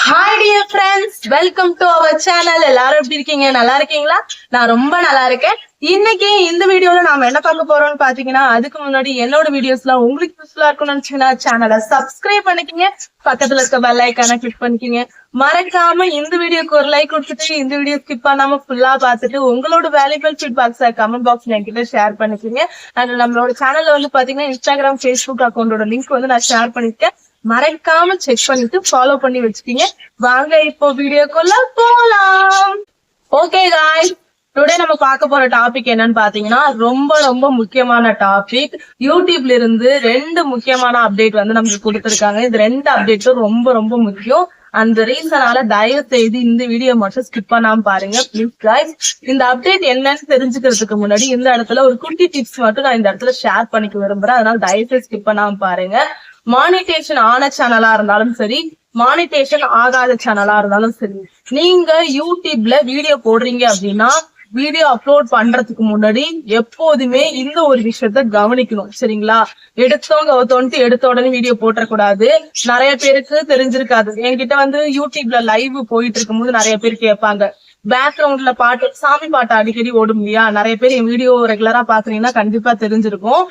Hi dear friends, welcome to our channel. எல்லாரும் எப்படி இருக்கீங்க? நல்லா இருக்கீங்களா? நான் ரொம்ப நல்லா இருக்கேன். இன்னைக்கு இந்த வீடியோல நாம என்ன பார்க்க போறோம்னு பாத்தீங்கன்னா, அதுக்கு முன்னாடி என்னோட வீடியோஸ்லாம் உங்களுக்கு யூஸ்ஃபுல்லா இருக்கும்னு நினைச்சீங்கன்னா சேனலை சப்ஸ்கிரைப் பண்ணிக்கங்க, பக்கத்துல இருக்க பெல் ஐகானை கிளிக் பண்ணிக்கங்க. மறக்காம இந்த வீடியோக்கு ஒரு லைக் கொடுத்துட்டு இந்த வீடியோ ஸ்கிப் பண்ணாம ஃபுல்லா பார்த்துட்டு உங்களோட வேல்யூபிள் ஃபீட்பேக்ஸை கமெண்ட் பாக்ஸ்ல என்கிட்ட ஷேர் பண்ணிக்கோங்க. அண்ட் நம்மளோட சேனல்ல வந்து பாத்தீங்கன்னா இன்ஸ்டாகிராம், ஃபேஸ்புக் அக்கௌண்டோட லிங்க் வந்து நான் ஷேர் பண்ணிருக்கேன். மறக்காம செக் பண்ணிட்டு ஃபாலோ பண்ணி வச்சுக்கீங்க. வாங்க இப்போ வீடியோக்குள்ள போலாம். ஓகே காய்ஸ், டுடே நம்ம பார்க்க போற டாபிக் என்னன்னு பாத்தீங்கன்னா ரொம்ப ரொம்ப முக்கியமான டாபிக். யூடியூப்ல இருந்து 2 முக்கியமான அப்டேட் வந்து நமக்கு கொடுத்திருக்காங்க. இந்த 2 அப்டேட்டும் ரொம்ப ரொம்ப முக்கியம். அந்த ரீசனால தயவு செய்து இந்த வீடியோ மட்டும் ஸ்கிப் பண்ணாம பாருங்க ப்ளீஸ் காய்ஸ். இந்த அப்டேட் என்னன்னு தெரிஞ்சுக்கிறதுக்கு முன்னாடி இந்த இடத்துல ஒரு குட்டி டிப்ஸ் மட்டும் நான் இந்த இடத்துல ஷேர் பண்ணிக்க விரும்புறேன். அதனால தயவு செய்து ஸ்கிப் பண்ணாம பாருங்க. மானிட்டேஷன் ஆன சேனலா இருந்தாலும் சரி, மானிட்டேஷன் ஆகாத சேனலா இருந்தாலும் சரி, நீங்க யூடியூப்ல வீடியோ போடுறீங்க அப்படின்னா வீடியோ அப்லோட் பண்றதுக்கு முன்னாடி எப்போதுமே இந்த ஒரு விஷயத்த கவனிக்கணும். சரிங்களா? எடுத்த உடனே வீடியோ போட்டக்கூடாது. நிறைய பேருக்கு தெரிஞ்சிருக்காது. என்கிட்ட வந்து யூடியூப்ல லைவ் போயிட்டு இருக்கும் போது நிறைய பேர் கேட்பாங்க, பேக்ரவுண்ட்ல பாட்டு, சாமி பாட்டு அடிக்கடி ஓடும் இல்லையா? நிறைய பேர் என் வீடியோ ரெகுலரா பாக்குறீங்கன்னா கண்டிப்பா தெரிஞ்சிருக்கும்.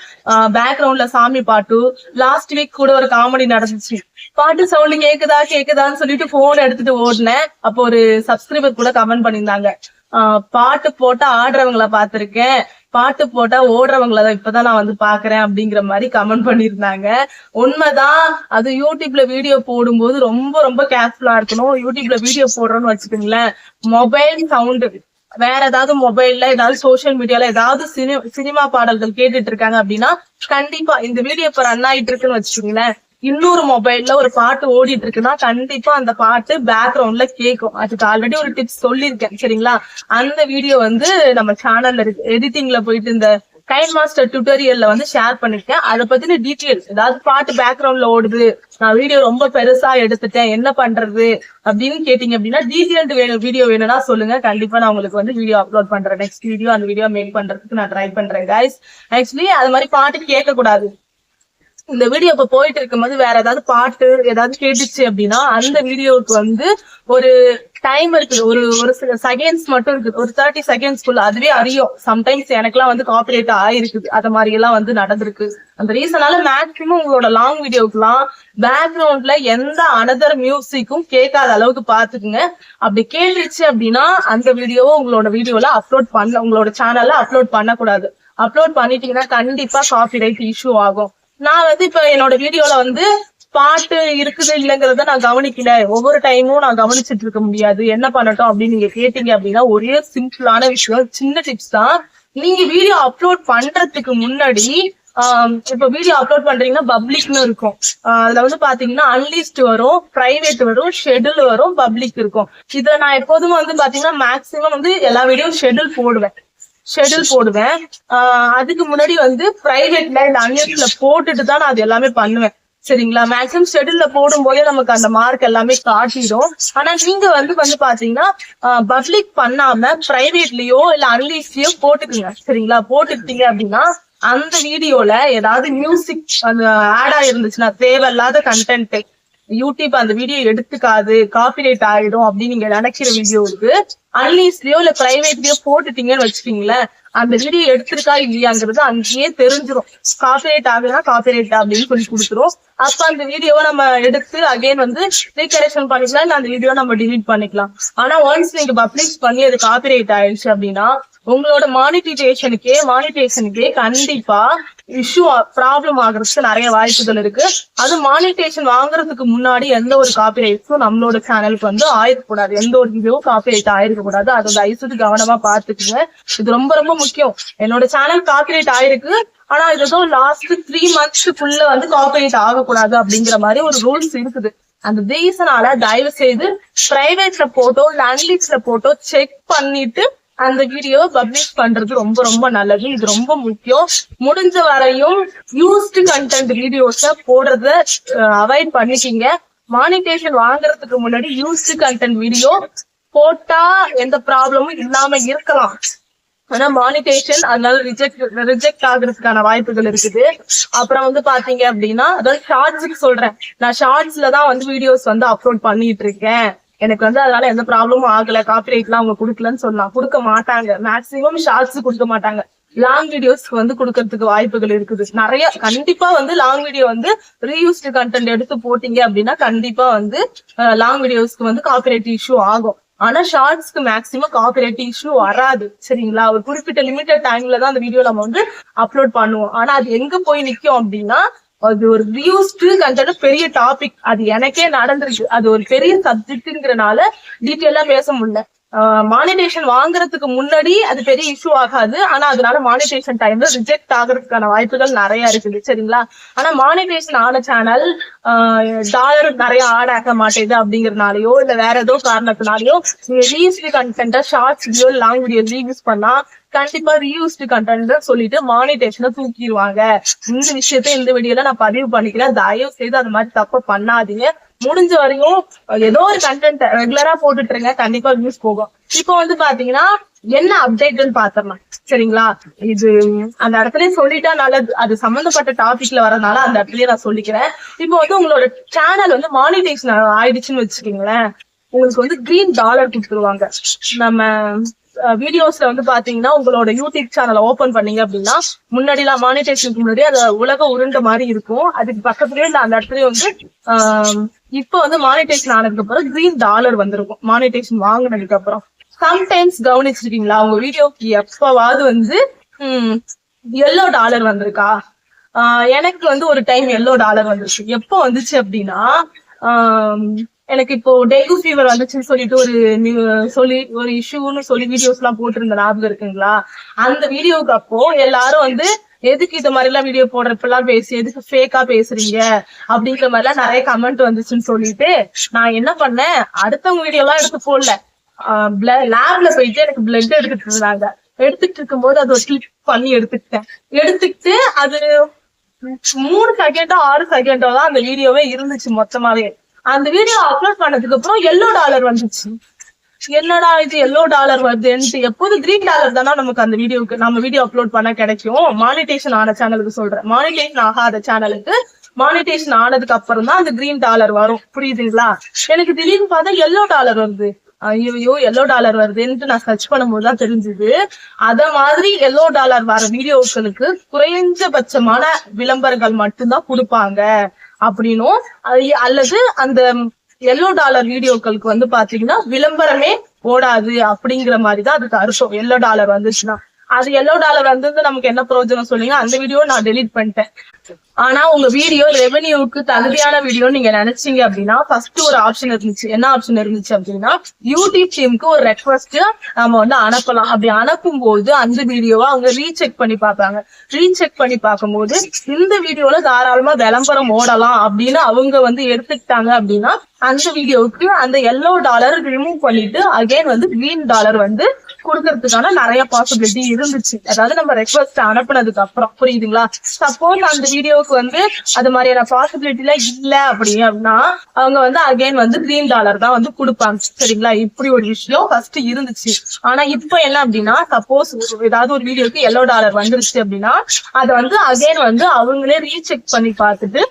பேக்ரவுண்ட்ல சாமி பாட்டு, லாஸ்ட் வீக் கூட ஒரு காமெடி நடந்துச்சு. பாட்டு சவுண்ட் கேக்குதான்னு சொல்லிட்டு போன் எடுத்துட்டு ஓடினேன். அப்போ ஒரு சப்ஸ்கிரைபர் கூட கமெண்ட் பண்ணியிருந்தாங்க, பாட்டு போட்டா ஆடுறவங்களை பாத்திருக்கேன், பாட்டு போட்டா ஓடுறவங்கள இப்பதான் நான் வந்து பாக்குறேன் அப்படிங்கிற மாதிரி கமெண்ட் பண்ணிருந்தாங்க. உண்மைதான். அது யூடியூப்ல வீடியோ போடும்போது ரொம்ப ரொம்ப கேர்ஃபுல்லா இருக்கணும். யூடியூப்ல வீடியோ போடுறோம்னு வச்சுக்கோங்களேன், மொபைல் சவுண்டு, வேற ஏதாவது மொபைல்ல ஏதாவது சோசியல் மீடியால ஏதாவது சினிமா பாடல்கள் கேட்டுட்டு இருக்காங்க அப்படின்னா கண்டிப்பா இந்த வீடியோ இப்ப ரன் ஆயிட்டு இருக்குன்னு வச்சுக்கோங்களேன், இன்னொரு மொபைல்ல ஒரு பாட்டு ஓடிட்டு இருக்குன்னா கண்டிப்பா அந்த பாட்டு பேக்ரவுண்ட்ல கேட்கும். அதுக்கு ஆல்ரெடி ஒரு டிப்ஸ் சொல்லியிருக்கேன். சரிங்களா? அந்த வீடியோ வந்து நம்ம சேனல்ல இருக்கு. எடிட்டிங்ல போயிட்டு இந்த கைன் மாஸ்டர் டியூட்டோரியல்ல வந்து ஷேர் பண்ணிருக்கேன். அதை பத்தின டீட்டெயில்ஸ், ஏதாவது பாட்டு பேக்ரவுண்ட்ல ஓடுது, நான் வீடியோ ரொம்ப பெருசா எடுத்துட்டேன், என்ன பண்றது அப்படின்னு கேட்டீங்க அப்படின்னா, டீட்டெயில்டு வீடியோ வேணும்னா சொல்லுங்க. கண்டிப்பா நான் உங்களுக்கு வந்து வீடியோ அப்லோட் பண்றேன். நெக்ஸ்ட் வீடியோ அந்த வீடியோ மேக் பண்றதுக்கு நான் ட்ரை பண்றேன் கைஸ். ஆக்சுவலி அது மாதிரி பாட்டு கேட்க கூடாது. இந்த வீடியோ இப்ப போயிட்டு இருக்கும்போது வேற ஏதாவது பாட்டு ஏதாவது கேட்டுச்சு அப்படின்னா அந்த வீடியோவுக்கு வந்து ஒரு டைம் இருக்குது, ஒரு சில செகண்ட்ஸ் மட்டும் இருக்குது, ஒரு 30 செகண்ட்ஸ்க்குள்ள அதுவே அறியும். சம்டைம்ஸ் எனக்குலாம் வந்து காப்பிரைட் ஆயிருக்குது, அத மாதிரி எல்லாம் வந்து நடந்திருக்கு. அந்த ரீசனால மேக்சிமம் உங்களோட லாங் வீடியோக்குலாம் பேக்ரவுண்ட்ல எந்த அனதர் மியூசிக்கும் கேட்காத அளவுக்கு பாத்துக்குங்க. அப்படி கேட்டுச்சு அப்படின்னா அந்த வீடியோவை உங்களோட வீடியோல உங்களோட சேனல்ல அப்லோட் பண்ணக்கூடாது. அப்லோட் பண்ணிட்டீங்கன்னா கண்டிப்பா காப்பிரைட் இஷ்யூ ஆகும். நான் வந்து இப்ப என்னோட வீடியோல வந்து பாட்டு இருக்குது இல்லைங்கிறத நான் கவனிக்கல. ஒவ்வொரு டைமும் நான் கவனிச்சுட்டு இருக்க முடியாது. என்ன பண்ணட்டும் அப்படின்னு நீங்க கேட்டீங்க அப்படின்னா ஒரே சிம்பிளான விஷயம், சின்ன டிப்ஸ் தான். நீங்க வீடியோ அப்லோட் பண்றதுக்கு முன்னாடி இப்ப வீடியோ அப்லோட் பண்றீங்கன்னா பப்ளிக்னு இருக்கும். அதுல வந்து பாத்தீங்கன்னா அன்லிஸ்ட் வரும், பிரைவேட் வரும், ஷெட்யூல் வரும், பப்ளிக் இருக்கும். இதுல நான் எப்போதும் வந்து பாத்தீங்கன்னா மேக்சிமம் வந்து எல்லா வீடியோ ஷெட்யூல் போடுவேன். அதுக்கு முன்னாடி வந்து பிரைவேட்ல இந்த அன்லிஸ்ட்ல போட்டுட்டு தான் நான் அது எல்லாமே பண்ணுவேன். சரிங்களா? மேக்ஸிமம் ஷெட்யூல்ல போடும் போதே நமக்கு அந்த மார்க் எல்லாமே காட்டிடும். ஆனா நீங்க வந்து பாத்தீங்கன்னா பப்ளிக் பண்ணாம பிரைவேட்லயோ இல்ல அன்லிஸ்ட்லயோ போட்டுக்குங்க. சரிங்களா? போட்டுக்கிட்டீங்க அப்படின்னா அந்த வீடியோல ஏதாவது மியூசிக் அந்த ஆடா இருந்துச்சுன்னா, தேவையில்லாத கண்டென்ட், யூடியூப் அந்த வீடியோ எடுத்துக்காது, காப்பிரைட் ஆயிடும் அப்படின்னு நீங்க நினைக்கிற வீடியோவுக்கு அன்லிஸ்ட்லயோ இல்ல பிரைவேட்லயோ போட்டுட்டீங்கன்னு வச்சுக்கீங்களேன், அந்த வீடியோ எடுத்திருக்கா இல்லையாங்கிறது அங்கேயே தெரிஞ்சிடும். காப்பிரைட் ஆகுதுன்னா காப்பிரைட் அப்படின்னு சொல்லி கொடுத்துரும். அப்ப அந்த வீடியோவை நம்ம எடுத்து அகைன் வந்து ரீகரெக்ஷன் பண்ணிக்கலாம், இல்ல அந்த வீடியோ நம்ம டிலீட் பண்ணிக்கலாம். ஆனா ஒன்ஸ் நீங்க பப்ளிஷ் பண்ணி அது காப்பிரைட் ஆயிடுச்சு அப்படின்னா உங்களோட மானிட்டேஷனுக்கே கண்டிப்பா இஷ்யூ, ப்ராப்ளம் ஆகுறதுக்கு நிறைய வாய்ப்புகள் இருக்கு. அது மானிட்டேஷன் வாங்குறதுக்கு முன்னாடி எந்த ஒரு காப்பிரைட்ஸும் நம்மளோட சேனலுக்கு வந்து ஆயிருக்கக்கூடாது. எந்த ஒரு வீடியோ காப்பிரைட் ஆயிருக்க கூடாது. அதை தயவுசெய்து கவனமா பாத்துக்குங்க. இது ரொம்ப ரொம்ப முக்கியம். என்னோட சேனல் காப்பிரைட் ஆயிருக்கு, ஆனா இது லாஸ்ட் 3 monthsக்குள்ள வந்து காப்பிரைட் ஆகக்கூடாது அப்படிங்கிற மாதிரி ஒரு ரூல்ஸ் இருக்குது. அந்த ரீசனால தயவு செய்து பிரைவேட்ல போட்டோ இல்ல அன்லிஸ்ட்ல போட்டோ செக் பண்ணிட்டு அந்த வீடியோ பப்ளிஷ் பண்றது ரொம்ப ரொம்ப நல்லது. இது ரொம்ப முக்கியம். முடிஞ்ச வரையும் யூஸ்டு கண்டென்ட் வீடியோஸ போடுறத அவாய்ட் பண்ணிக்கிங்க. மானிட்டேஷன் வாங்குறதுக்கு முன்னாடி யூஸ்டு கண்டென்ட் வீடியோ போட்டா எந்த ப்ராப்ளமும் இல்லாம இருக்கலாம். ஆனா மானிட்டேஷன் அதனால ரிஜெக்ட் ஆகுறதுக்கான வாய்ப்புகள் இருக்குது. அப்புறம் வந்து பாத்தீங்க அப்படின்னா, அதாவது ஷார்ட்ஸுக்கு சொல்றேன், நான் ஷார்ட்ஸ்ல தான் வந்து வீடியோஸ் வந்து அப்லோட் பண்ணிட்டு இருக்கேன், எனக்கு வந்து அதனால எந்த ப்ராப்ளமும் ஆகல, காப்பிரைட் எல்லாம் அவங்க கொடுக்கலன்னு சொல்லலாம். கொடுக்க மாட்டாங்க, மேக்சிமம் ஷார்ட்ஸ் கொடுக்க மாட்டாங்க. லாங் வீடியோஸ்க்கு வந்து கொடுக்கறதுக்கு வாய்ப்புகள் இருக்குது நிறைய. கண்டிப்பா வந்து லாங் வீடியோ வந்து ரீயூஸ்டு கண்டென்ட் எடுத்து போட்டீங்க அப்படின்னா கண்டிப்பா வந்து லாங் வீடியோஸ்க்கு வந்து காப்பிரைட் இஷ்யூ ஆகும். ஆனா ஷார்ட்ஸ்க்கு மேக்சிமம் காப்பிரைட் இஷ்யூ வராது, சரிங்களா? ஒரு குறிப்பிட்ட லிமிட்டட் டைம்ல தான் அந்த வீடியோ நம்ம வந்து அப்லோட் பண்ணுவோம். ஆனா அது எங்க போய் நிக்கும் அப்படின்னா, அது ஒரு வியூஸ்டு கண்டென்ட், பெரிய டாபிக், அது எனக்கே நடந்திருக்கு, அது ஒரு பெரிய சப்ஜெக்ட்ங்கிறனால டீட்டெயிலா பேச முடியல. மானிட்டேஷன் வாங்குறதுக்கு முன்னாடி அது பெரிய இஷ்யூ ஆகாது, ஆனா அதனால மானிட்டேஷன் டைம்ல ரிஜெக்ட் ஆகுறதுக்கான வாய்ப்புகள் நிறைய இருக்குது, சரிங்களா? ஆனா மானிட்டேஷன் ஆன சேனல் டாலர் நிறைய ஆட் ஆக மாட்டேது அப்படிங்கறதுனாலயோ இல்ல வேற ஏதோ காரணத்தினாலயோ நீங்க ரீயூஸ்டு கண்டென்ட்டா shorts video long video reuse பண்ணா கண்டிப்பா ரீயூஸ்டு கண்டென்ட் சொல்லிட்டு மானிட்டேஷனை தூக்கிடுவாங்க. இந்த விஷயத்த இந்த வீடியோல நான் பதிவு பண்ணிக்கிறேன், தயவு செய்து அது மாதிரி தப்பு பண்ணாதீங்க. முடிஞ்ச வரையும் ஏதோ ஒரு கண்டென்ட் ரெகுலரா போட்டுட்டு இருங்க, கண்டிப்பா வியூஸ் போகும். இப்போ வந்து பாத்தீங்கன்னா என்ன அப்டேட்னு பாத்திரலாம், சரிங்களா? இது அந்த இடத்துலயே சொல்லிட்டா நல்லது, அது சம்பந்தப்பட்ட டாபிக்ல வரதுனால அந்த இடத்துலயே நான் சொல்லிக்கிறேன். இப்போ வந்து உங்களோட சேனல் வந்து மானிட்டேஷன் ஆயிடுச்சுன்னு வச்சுக்கீங்களேன், உங்களுக்கு வந்து $3 கொடுத்துருவாங்க. நம்ம வீடியோஸ்ல வந்து பாத்தீங்கன்னா உங்களோட யூடியூப் சேனலை ஓபன் பண்ணீங்க அப்படின்னா முன்னாடி எல்லாம் மானிட்டேஷனுக்கு முன்னாடி அது உலக உருண்ட மாதிரி இருக்கும், அதுக்கு பக்கத்துலயே இல்ல அந்த இடத்துலயே வந்து இப்ப வந்து மானிட்டேஷன் ஆனதுக்கு அப்புறம் $3 வந்திருக்கும். மானிட்டேஷன் வாங்கினதுக்கு அப்புறம் சம்டைம்ஸ் கவனிச்சிருக்கீங்களா, உங்க வீடியோக்கு எப்பவாவது வந்து $yellow வந்திருக்கா? எனக்கு வந்து ஒரு டைம் $yellow வந்துருச்சு. எப்போ வந்துச்சு அப்படின்னா, எனக்கு இப்போ டெங்கு ஃபீவர் வந்துச்சுன்னு சொல்லிட்டு ஒரு இஷ்யூன்னு சொல்லி வீடியோஸ் எல்லாம் போட்டிருந்த ஞாபகம் இருக்குங்களா? அந்த வீடியோக்கு அப்போ எல்லாரும் வந்து எதுக்கு இந்த மாதிரி எல்லாம் வீடியோ போடுறப்பெல்லாம் பேசி எதுக்கு ஃபேக்கா பேசுறீங்க அப்படிங்கிற மாதிரி எல்லாம் நிறைய கமெண்ட் வந்துச்சுன்னு சொல்லிட்டு நான் என்ன பண்ணேன், அடுத்தவங்க வீடியோ எல்லாம் எடுத்து போடல, லேப்ல போயிட்டு எனக்கு பிளட் எடுத்துட்டு இருந்தாங்க. எடுத்துட்டு இருக்கும் போது அதை கிளிக் பண்ணி எடுத்துக்கிட்டு அது 3 செகண்டோ 6 செகண்டோ தான் அந்த வீடியோவே இருந்துச்சு மொத்தமாவே. அந்த வீடியோ அப்லோட் பண்ணதுக்கு அப்புறம் $yellow வந்துச்சு. என்னடா இது $yellow வருதுன்ட்டு, எப்போது $3 தானா நமக்கு அந்த வீடியோக்கு நம்ம வீடியோ அப்லோட் பண்ண கிடைக்கும். மானிட்டேஷன் ஆன சேனலுக்கு சொல்றேன், மானிட்டேஷன் ஆகாத சேனலுக்கு மானிட்டேஷன் ஆனதுக்கு அப்புறம் தான் அந்த $3 வரும், புரியுதுங்களா? எனக்கு திடீர்னு பார்த்தா $yellow வருது. ஐயோ $yellow வருதுன்ட்டு நான் சர்ச் பண்ணும்போதுதான் தெரிஞ்சுது. அத மாதிரி $yellow வர வீடியோக்களுக்கு குறைஞ்சபட்சமான விளம்பரங்கள் மட்டும்தான் கொடுப்பாங்க அப்படின்னும், அல்லது அந்த $yellow வீடியோக்களுக்கு வந்து பாத்தீங்கன்னா விளம்பரமே ஓடாது அப்படிங்கிற மாதிரிதான் அதுக்கு அர்த்தம். $yellow வந்துச்சுன்னா அது $yellow வந்தது நமக்கு என்ன பிரயோஜனம் சொல்லுங்க? அந்த வீடியோ நான் டெலீட் பண்ணிட்டேன். ஆனா உங்க வீடியோ ரெவென்யூக்கு தகுதியான வீடியோ நீங்க நினைச்சீங்க அப்படின்னா ஃபர்ஸ்ட் ஒரு ஆப்ஷன் இருந்துச்சு. என்ன ஆப்ஷன் இருந்துச்சு அப்படின்னா, யூடியூப் டீமுக்கு ஒரு ரெக்வஸ்ட் நம்ம வந்து அனுப்பலாம். அப்படி அனுப்பும் போது அந்த வீடியோவை அவங்க ரீசெக் பண்ணி பார்ப்பாங்க. ரீசெக் பண்ணி பார்க்கும்போது இந்த வீடியோல தாராளமா விளம்பரம் ஓடலாம் அப்படின்னு அவங்க வந்து எடுத்துக்கிட்டாங்க அப்படின்னா அந்த வீடியோவுக்கு அந்த $yellow ரிமூவ் பண்ணிட்டு அகைன் வந்து $3 வந்து கொடுக்கறதுக்கான நிறைய பாசிபிலிட்டி இருந்துச்சு. அதாவது நம்ம ரெக்வஸ்ட் அனுப்புனதுக்கு அப்புறம், புரியுதுங்களா? சப்போஸ் அந்த வீடியோவுக்கு வந்து அது மாதிரியான பாசிபிலிட்டி எல்லாம் இல்ல அப்படின்னா அவங்க வந்து அகைன் வந்து $3 தான் வந்து கொடுப்பாங்க, சரிங்களா? இப்படி ஒரு விஷயம் ஃபர்ஸ்ட் இருந்துச்சு. ஆனா இப்ப என்ன அப்படின்னா, சப்போஸ் ஏதாவது ஒரு வீடியோக்கு $yellow வந்துருச்சு அப்படின்னா அதை வந்து அகைன் வந்து அவங்களே ரீசெக் பண்ணி பார்த்துட்டு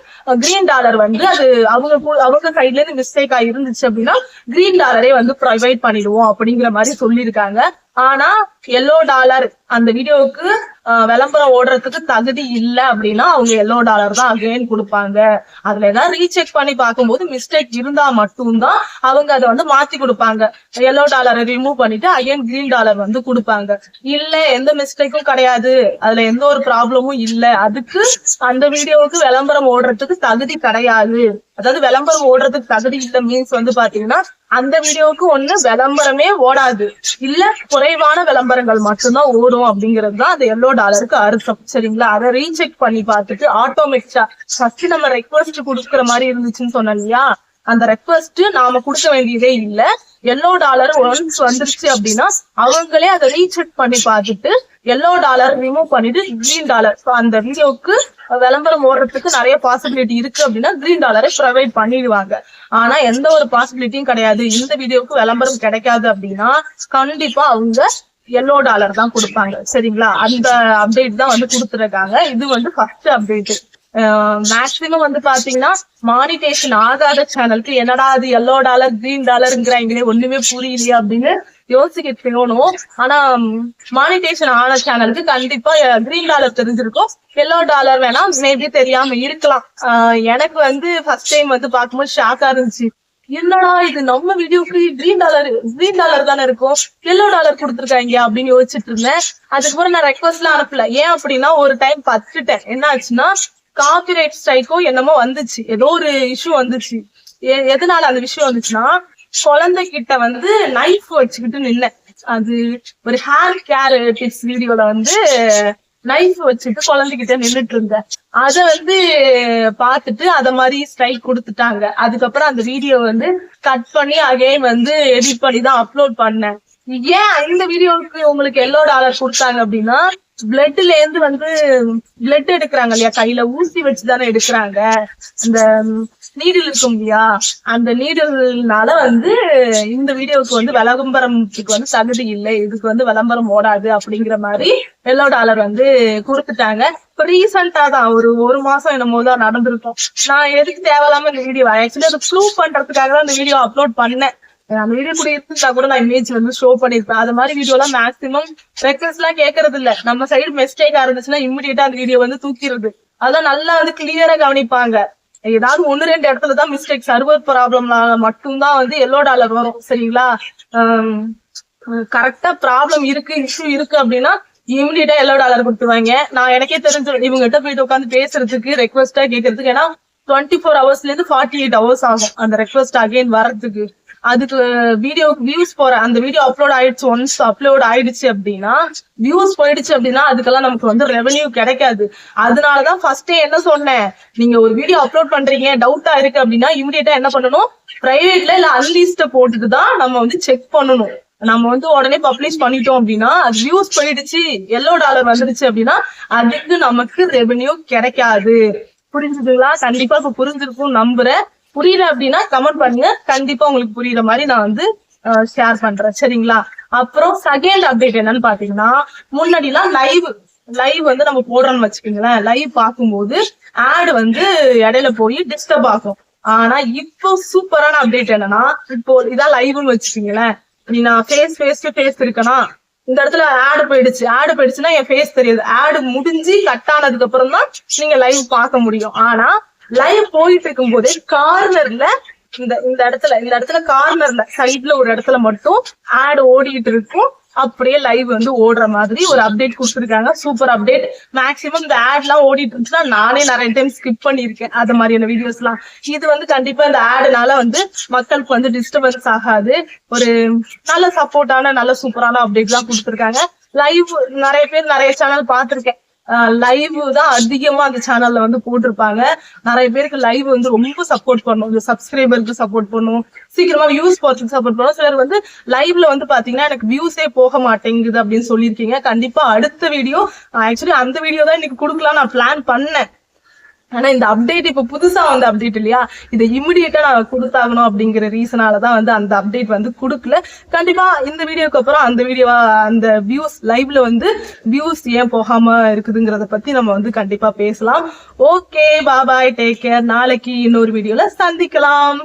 $3 வந்து அது அவங்க சைட்ல இருந்து மிஸ்டேக்கா இருந்துச்சு அப்படின்னா $3 வந்து ப்ரொவைட் பண்ணிடுவோம் அப்படிங்கிற மாதிரி சொல்லியிருக்காங்க. ஆனா $yellow அந்த வீடியோவுக்கு விளம்பரம் ஓடுறதுக்கு தகுதி இல்ல அப்படின்னா அவங்க $yellow தான் அகைன் கொடுப்பாங்க. அதுல ஏதாவது ரீசெக் பண்ணி பார்க்கும்போது மிஸ்டேக் இருந்தா மட்டும்தான் அவங்க அதை வந்து மாத்தி கொடுப்பாங்க. $yellow ரிமூவ் பண்ணிட்டு அகைன் $3 வந்து கொடுப்பாங்க. இல்ல எந்த மிஸ்டேக்கும் கிடையாது, அதுல எந்த ஒரு ப்ராப்ளமும் இல்ல, அதுக்கு அந்த வீடியோவுக்கு விளம்பரம் ஓடுறதுக்கு தகுதி கிடையாது, அதாவது விளம்பரம் ஓடுறதுக்கு தகுதி இல்ல மீன்ஸ் வந்து பாத்தீங்கன்னா அந்த வீடியோவுக்கு ஒண்ணு விளம்பரமே ஓடாது, இல்ல குறைவான விளம்பரங்கள் மட்டும்தான் ஓடும் அப்படிங்கறதுதான் அந்த $yellow அர்த்தம், சரிங்களா? அதை ரீசெக் பண்ணி பார்த்துட்டு ஆட்டோமேட்டிக்கா ஃபர்ஸ்ட் நம்ம ரெக்வஸ்ட் கொடுக்குற மாதிரி இருந்துச்சுன்னு சொன்னோம் இல்லையா, அந்த ரெக்வஸ்ட் நாம கொடுக்க வேண்டியதே இல்ல. $yellow ஒன்ஸ் வந்துருச்சு அப்படின்னா அவங்களே அதை ரீசெக் பண்ணி பார்த்துட்டு $yellow ரிமூவ் பண்ணிட்டு $3 அந்த வீடியோவுக்கு விளம்பரம் ஓடுறதுக்கு நிறைய பாசிபிலிட்டி இருக்கு அப்படின்னா $3 ப்ரொவைட் பண்ணிடுவாங்க. ஆனா எந்த ஒரு பாசிபிலிட்டியும் கிடையாது, இந்த வீடியோவுக்கு விளம்பரம் கிடைக்காது அப்படின்னா கண்டிப்பா அவங்க எல்லோ டாலர் தான் கொடுப்பாங்க சரிங்களா. அந்த அப்டேட் தான் வந்து கொடுத்துருக்காங்க. இது வந்து ஃபர்ஸ்ட் அப்டேட். மேக்சிமம் வந்து பாத்தீங்கன்னா மானிட்டேஷன் ஆகாத சேனலுக்கு என்னடா அது எல்லோ டாலர் கிரீன் டாலர்ங்கிறாங்களே ஒண்ணுமே புரியலையே அப்படின்னு யோசிக்க தோணும். ஆனா மானிட்டேஷன் ஆன சேனலுக்கு கண்டிப்பா கிரீன் டாலர் தெரிஞ்சிருக்கும், எல்லோ டாலர் வேணா மேபி தெரியாம இருக்கலாம். எனக்கு வந்து ஃபர்ஸ்ட் டைம் வந்து பார்க்கும்போது ஷாக்கா இருந்துச்சு. என்னடா இது நம்ம வீடியோக்கு கிரீன் டாலர் தானே இருக்கும், எல்லோ டாலர் கொடுத்துருக்காங்க அப்படின்னு யோசிச்சுட்டு இருந்தேன். அதுக்கப்புறம் நான் ரெக்வஸ்ட் எல்லாம் அனுப்பல. ஏன் அப்படின்னா ஒரு டைம் பத்துட்டேன். என்ன ஆச்சுன்னா காப்பிரைட் ஸ்ட்ரைக்கோ என்னமோ வந்துச்சு, ஏதோ ஒரு இஷ்யூ வந்துச்சு. எதனால அந்த விஷயம் வந்துச்சுன்னா குழந்தைகிட்ட வந்து நைஃப் வச்சுக்கிட்டு நின்னேன். அது ஒரு ஹேர் கேர் டிப்ஸ் வீடியோல வந்து நைஃப் வச்சுட்டு குழந்தைகிட்ட நின்றுட்டு இருந்தேன். அத வந்து பாத்துட்டு அத மாதிரி ஸ்ட்ரைக் கொடுத்துட்டாங்க. அதுக்கப்புறம் அந்த வீடியோ வந்து கட் பண்ணி அகைன் வந்து எடிட் பண்ணி தான் அப்லோட் பண்ணேன். ஏன் இந்த வீடியோவுக்கு உங்களுக்கு எல்லோ டாலர் கொடுத்தாங்க அப்படின்னா பிளட்ல இருந்து வந்து பிளட் எடுக்கிறாங்க இல்லையா, கையில ஊசி வச்சுதானே எடுக்கிறாங்க. அந்த நீடில் இருக்கும் இல்லையா, அந்த நீடில்னால வந்து இந்த வீடியோவுக்கு வந்து விளம்பரத்துக்கு வந்து தகுதி இல்லை, இதுக்கு வந்து விளம்பரம் ஓடாது அப்படிங்கிற மாதிரி எல்லோ டாலர் வந்து கொடுத்துட்டாங்க. இப்ப ரீசெண்டா தான் ஒரு மாசம் என்னமோ தான் நடந்திருக்கும். நான் எதுக்கு தேவையில்லாம இந்த வீடியோ ஆக்சுவலி அதை ப்ரூவ் பண்றதுக்காக தான் இந்த வீடியோ அப்லோட் பண்ணேன். அந்த வீடியோ கூட இருந்தா கூட நான் இமேஜ் வந்து ஷோ பண்ணிருப்பேன். அது மாதிரி வீடியோ எல்லாம் மேக்சிமம் ரெக்வஸ்ட் எல்லாம் கேட்கறது இல்ல. நம்ம சைடு மிஸ்டேக்கா இருந்துச்சுன்னா இம்மிடியேட்டா அந்த வீடியோ வந்து தூக்கிடுது. அதெல்லாம் நல்லா வந்து கிளியரா கவனிப்பாங்க. ஏதாவது 1-2 இடத்துலதான் மிஸ்டேக், சர்வர் ப்ராப்ளம்னால மட்டும்தான் வந்து எல்லோ டாலர் வரும் சரிங்களா. கரெக்டா ப்ராப்ளம் இருக்கு, இஷ்யூ இருக்கு அப்படின்னா இமிடியேட்டா எல்லோ டாலர் கொடுத்துருவாங்க. நான் எனக்கே தெரிஞ்சிடும் இவங்க கிட்ட போயிட்டு உட்காந்து பேசுறதுக்கு, ரெக்வஸ்டா கேட்கறதுக்கு. ஏன்னா 24 ஹவர்ஸ்ல இருந்து 48 ஹவர்ஸ் ஆகும் அந்த ரெக்வஸ்ட் அகைன் வரதுக்கு. அதுக்கு வீடியோ வியூஸ் அந்த வீடியோ அப்லோட் ஆயிடுச்சு, ஒன்ஸ் அப்லோட் ஆயிடுச்சு அப்படின்னா வியூஸ் போயிடுச்சு அப்படின்னா அதுக்கெல்லாம் நமக்கு வந்து ரெவென்யூ கிடைக்காது. அதனாலதான் ஃபர்ஸ்ட் என்ன சொன்னேன், நீங்க ஒரு வீடியோ அப்லோட் பண்றீங்க டவுட்டா இருக்கு அப்படின்னா இமிடியேட்டா என்ன பண்ணணும், பிரைவேட்ல இல்ல அன்லிஸ்ட போட்டுட்டு தான் நம்ம வந்து செக் பண்ணணும். நம்ம வந்து உடனே பப்ளிஷ் பண்ணிட்டோம் அப்படின்னா அது வியூஸ் போயிடுச்சு, எல்லோ டாலர் வந்துடுச்சு அப்படின்னா அதுக்கு நமக்கு ரெவென்யூ கிடைக்காது. புரிஞ்சுதுங்களா? கண்டிப்பா இப்ப புரிஞ்சிருக்கும் நம்புறேன். புரியல அப்படின்னா கமெண்ட் பண்ணுங்க, கண்டிப்பா உங்களுக்கு புரியுற மாதிரி நான் வந்து ஷேர் பண்றேன் சரிங்களா. அப்புறம் செகண்ட் அப்டேட் என்னன்னு பாத்தீங்கன்னா, முன்னாடிலாம் லைவ் வந்து நம்ம போடுறோம்னு வச்சுக்கோங்களேன், லைவ் பார்க்கும்போது ஆட் வந்து இடையில போய் டிஸ்டர்ப் ஆகும். ஆனா இப்போ சூப்பரான அப்டேட் என்னன்னா, இப்போ இதான் லைவ்னு வச்சுக்கீங்களேன், நான் ஃபேஸ் இருக்கனா இந்த இடத்துல ஆடு போயிடுச்சுன்னா என் ஃபேஸ் தெரியாது. ஆடு முடிஞ்சு கட் ஆனதுக்கு அப்புறம் தான் நீங்க லைவ் பார்க்க முடியும். ஆனா லைவ் போயிட்டு இருக்கும் போதே கார்னர்ல இந்த இடத்துல கார்னர்ல சைட்ல ஒரு இடத்துல மட்டும் ஆட் ஓடிட்டு இருக்கும். அப்படியே லைவ் வந்து ஓடுற மாதிரி ஒரு அப்டேட் கொடுத்துருக்காங்க. Super update. மேக்சிமம் இந்த ஆட் எல்லாம் ஓடிட்டு இருந்துச்சுன்னா நானே நிறைய டைம் ஸ்கிப் பண்ணிருக்கேன் அது மாதிரியான வீடியோஸ் எல்லாம். இது வந்து கண்டிப்பா இந்த ஆடுனால வந்து மக்களுக்கு வந்து டிஸ்டர்பன்ஸ் ஆகாது. ஒரு நல்ல சப்போர்ட்டான நல்ல சூப்பரான அப்டேட் எல்லாம் கொடுத்துருக்காங்க. லைவ் நிறைய பேர் நிறைய சேனல் பார்த்திருக்கேன், லைவ் தான் அதிகமா அந்த சேனல்ல வந்து போட்டிருப்பாங்க. நிறைய பேருக்கு லைவ் வந்து ரொம்ப சப்போர்ட் பண்ணும், சப்ஸ்கிரைபருக்கு சப்போர்ட் பண்ணும், சீக்கிரமா வியூஸ் போறதுக்கு சப்போர்ட் பண்ணும். சிலர் வந்து லைவ்ல வந்து பாத்தீங்கன்னா எனக்கு வியூஸே போக மாட்டேங்குது அப்படின்னு சொல்லியிருக்கீங்க. கண்டிப்பா அடுத்த வீடியோ, ஆக்சுவலி அந்த வீடியோ தான் இன்னைக்கு கொடுக்கலாம் நான் பிளான் பண்ணேன். ஆனா இந்த அப்டேட் இப்ப புதுசா வந்த அப்டேட் இல்லையா, இதை இமிடியேட்டா நான் கொடுத்தாகணும் அப்படிங்கிற ரீசனாலதான் வந்து அந்த அப்டேட் வந்து கொடுக்கல. கண்டிப்பா இந்த வீடியோக்கு அப்புறம் அந்த வியூஸ் லைவ்ல வந்து வியூஸ் ஏன் போகாம இருக்குதுங்கிறத பத்தி நம்ம வந்து கண்டிப்பா பேசலாம். ஓகே, பாய், டேக் கேர். நாளைக்கு இன்னொரு வீடியோல சந்திக்கலாம்.